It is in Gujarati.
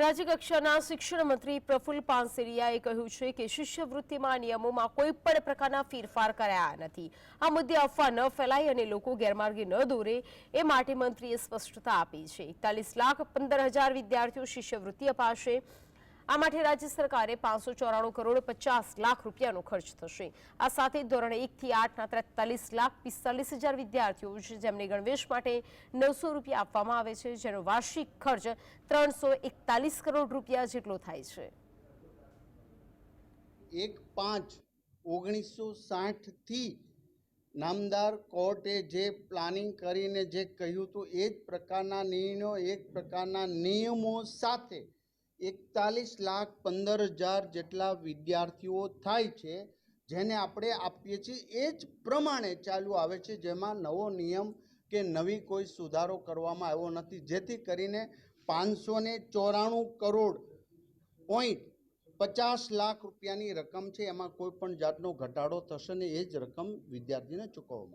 રાજ્યકક્ષાના શિક્ષણ મંત્રી પ્રફુલ્લ પાનસેરિયાએ કહ્યું છે કે શિષ્યવૃત્તિમાં નિયમોમાં કોઈ પણ પ્રકારના ફેરફાર કરાયા નથી। આ મુદ્દે અફવા ન ફેલાય અને લોકો ગેરમાર્ગે ન દોરે એ માટે મંત્રીએ સ્પષ્ટતા આપી છે। 41,15,000 વિદ્યાર્થીઓ શિષ્યવૃત્તિ અપાશે। આ માટે રાજ્ય સરકારે 594 કરોડ 50 લાખ રૂપિયાનો ખર્ચ થશે। આ સાથે ધોરણ 1 થી 8ના 43,45,000 વિદ્યાર્થીઓ છે જેમને ગણવેશ માટે 900 રૂપિયા આપવામાં આવે છે, જેનો વાર્ષિક ખર્ચ 341 કરોડ રૂપિયા જેટલો થાય છે। 1/5/1960 થી નામદાર કોર્ટે જે પ્લાનિંગ કરીને જે કહ્યું હતું એ જ પ્રકારના નિર્ણયો એક પ્રકારના નિયમો સાથે 41,15,000 જેટલા વિદ્યાર્થીઓ થાય છે, જેને આપણે આપીએ છીએ એ જ પ્રમાણે ચાલુ આવે છે, જેમાં નવો નિયમ કે નવી કોઈ સુધારો કરવામાં આવ્યો નથી, જેથી કરીને 594 કરોડ 50 લાખ રૂપિયાની રકમ છે, એમાં કોઈ પણ જાતનો ઘટાડો થશે ને એ જ રકમ વિદ્યાર્થીને ચૂકવવામાં